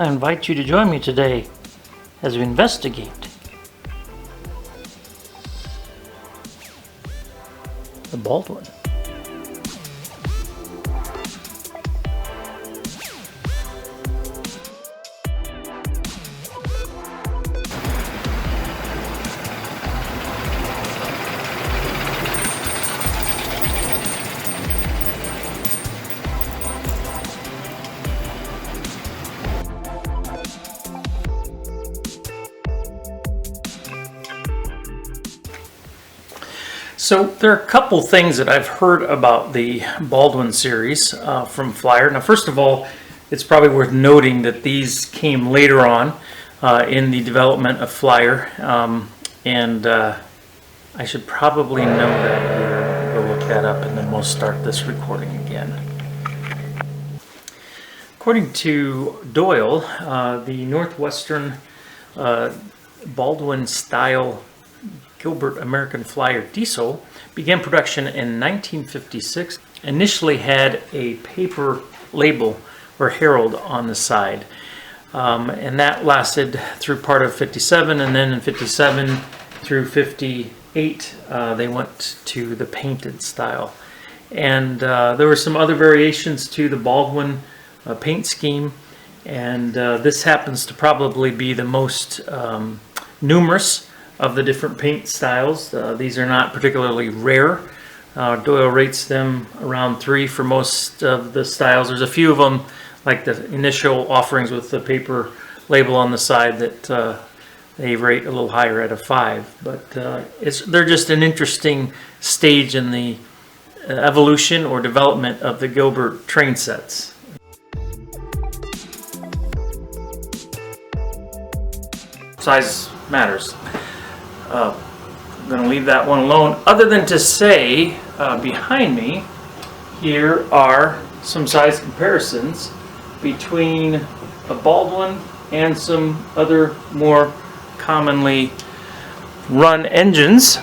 I invite you to join me today as we investigate the Baldwin. So there are a couple things that I've heard about the Baldwin series from Flyer. Now, first of all, it's probably worth noting that these came later on in the development of Flyer, and I should probably know that here. Go look that up, and then we'll start this recording again. According to Doyle, the Northwestern Baldwin style Gilbert American Flyer diesel began production in 1956. Initially had a paper label or herald on the side, and that lasted through part of 57, and then in 57 through 58 they went to the painted style. And there were some other variations to the Baldwin paint scheme, and this happens to probably be the most numerous of the different paint styles. These are not particularly rare. Doyle rates them around 3 for most of the styles. There's a few of them, like the initial offerings with the paper label on the side, that they rate a little higher at a 5. But they're just an interesting stage in the evolution or development of the Gilbert train sets. Size matters. I'm going to leave that one alone, other than to say behind me here are some size comparisons between a Baldwin and some other more commonly run engines.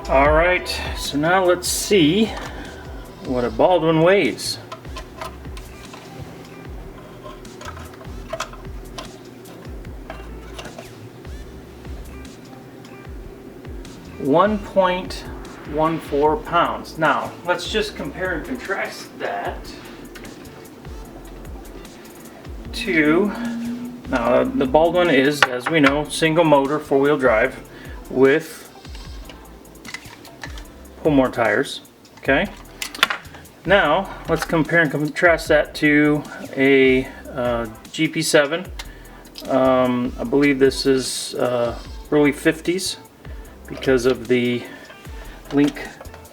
Alright, so now let's see what a Baldwin weighs. £1.14 Now, let's just compare and contrast that to, now the Baldwin is, as we know, single motor, 4-wheel drive with pull more tires. Okay, now let's compare and contrast that to a GP7. I believe this is early 50s because of the link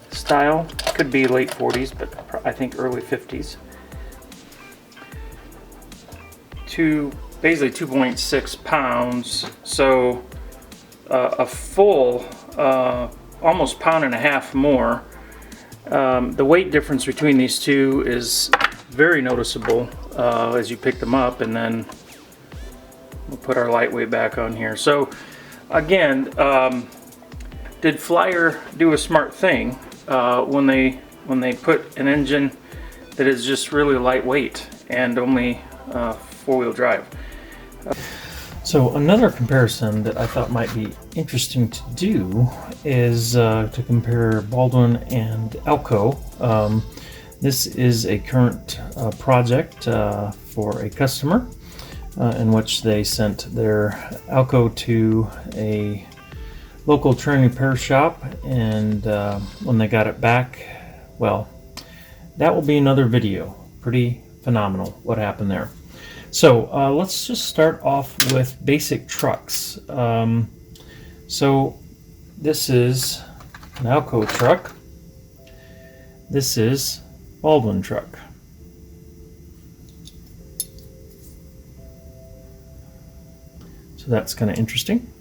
style. Could be late 40s, but I think early 50s. Basically 2.6 pounds, so a full almost £1.5 pounds more. The weight difference between these two is very noticeable as you pick them up, and then we'll put our lightweight back on here. So again, did Flyer do a smart thing when they put an engine that is just really lightweight and only 4-wheel drive? So another comparison that I thought might be interesting to do is to compare Baldwin and Elco. This is a current project for a customer in which they sent their Elco to a local train repair shop, and when they got it back, well, that will be another video. Pretty phenomenal what happened there. So let's just start off with basic trucks. So this is an Alco truck. This is Baldwin truck. So that's kind of interesting.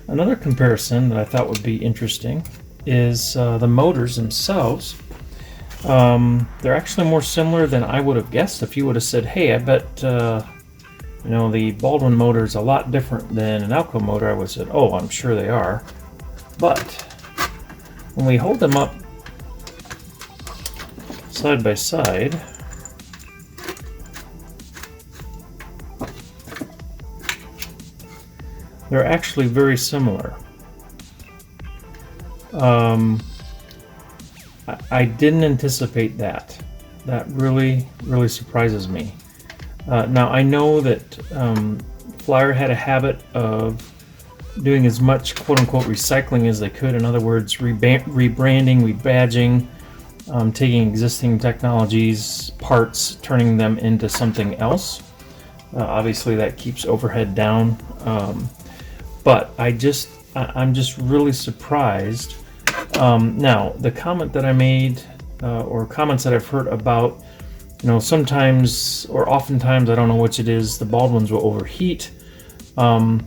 Another comparison that I thought would be interesting is the motors themselves. They're actually more similar than I would have guessed. If you would have said, hey, I bet you know, the Baldwin motor is a lot different than an Alco motor, I would have said, oh, I'm sure they are. But when we hold them up side by side, they're actually very similar. I didn't anticipate that. That really surprises me. Now I know that Flyer had a habit of doing as much quote-unquote recycling as they could. In other words, rebranding, rebadging, taking existing technologies, parts, turning them into something else. Obviously that keeps overhead down. But I'm just really surprised. Now, the comment that I made, or comments that I've heard about, you know, sometimes or oftentimes, I don't know which it is, the Baldwins will overheat. And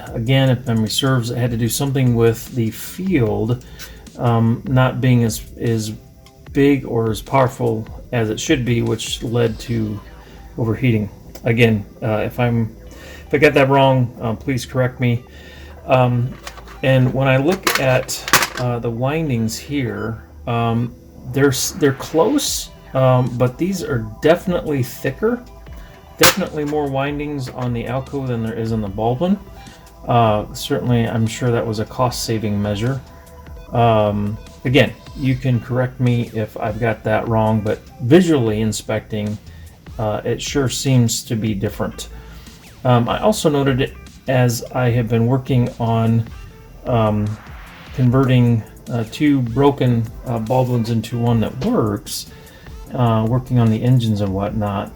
again, if memory serves, it had to do something with the field not being as big or as powerful as it should be, which led to overheating. Again, if I got that wrong, please correct me. And when I look at the windings here, they're close, but these are definitely thicker. Definitely more windings on the Alco than there is on the Baldwin. Certainly, I'm sure that was a cost-saving measure. Again, you can correct me if I've got that wrong, but visually inspecting, it sure seems to be different. I also noted it as I have been working on converting two broken Baldwins into one that works, working on the engines and whatnot.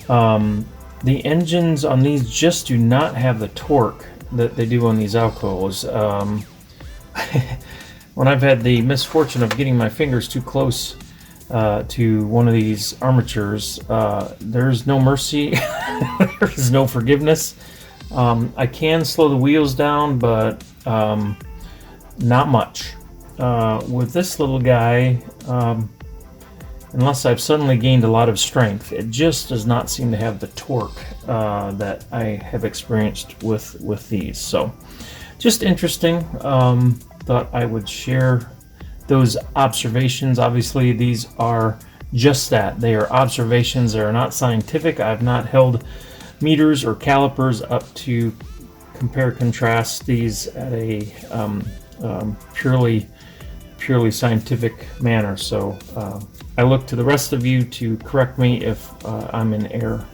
The engines on these just do not have the torque that they do on these Alcos. When I've had the misfortune of getting my fingers too close to one of these armatures, there's no mercy, there's no forgiveness. I can slow the wheels down, but not much. With this little guy, unless I've suddenly gained a lot of strength, it just does not seem to have the torque that I have experienced with these. So, just interesting. Thought I would share those observations. Obviously, these are just that. They are observations. They are not scientific. I've not held meters or calipers up to compare contrast these at a purely scientific manner. So I look to the rest of you to correct me if I'm in error.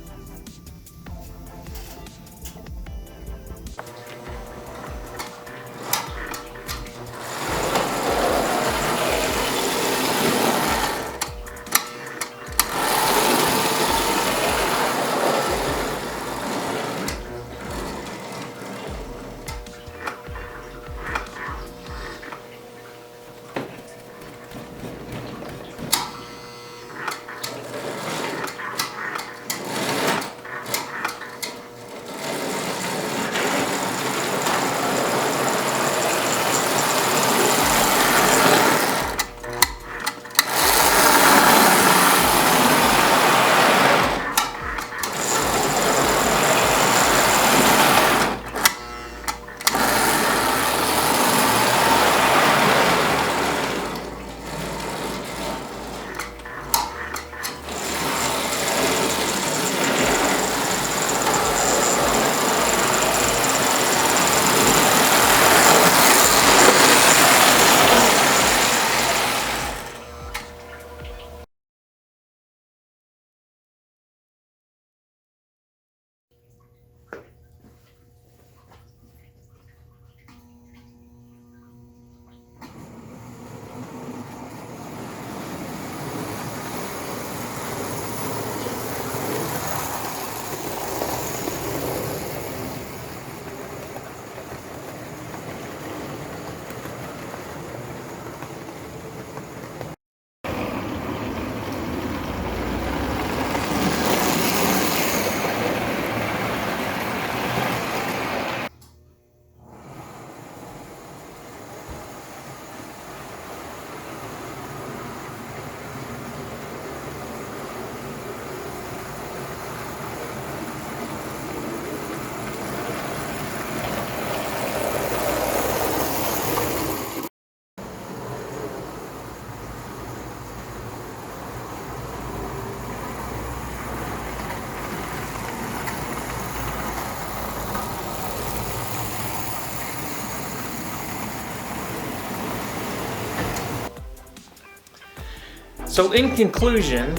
So in conclusion,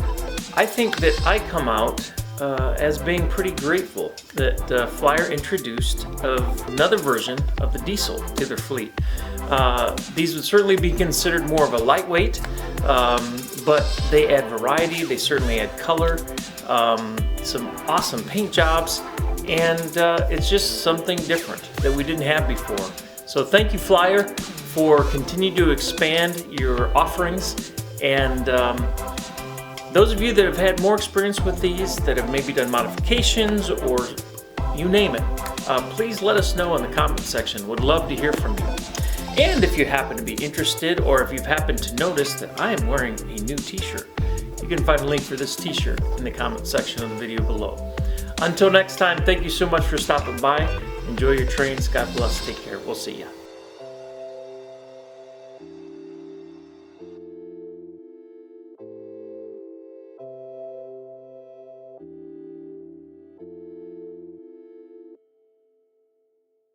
I think that I come out as being pretty grateful that Flyer introduced another version of the diesel to their fleet. These would certainly be considered more of a lightweight, but they add variety, they certainly add color, some awesome paint jobs, and it's just something different that we didn't have before. So thank you, Flyer, for continuing to expand your offerings, and those of you that have had more experience with these, that have maybe done modifications or you name it, please let us know in the comment section. Would love to hear from you. And if you happen to be interested, or if you've happened to notice that I am wearing a new t-shirt, you can find a link for this t-shirt in the comment section of the video below. Until next time, thank you so much for stopping by. Enjoy your trains. God bless. Take care. We'll see ya.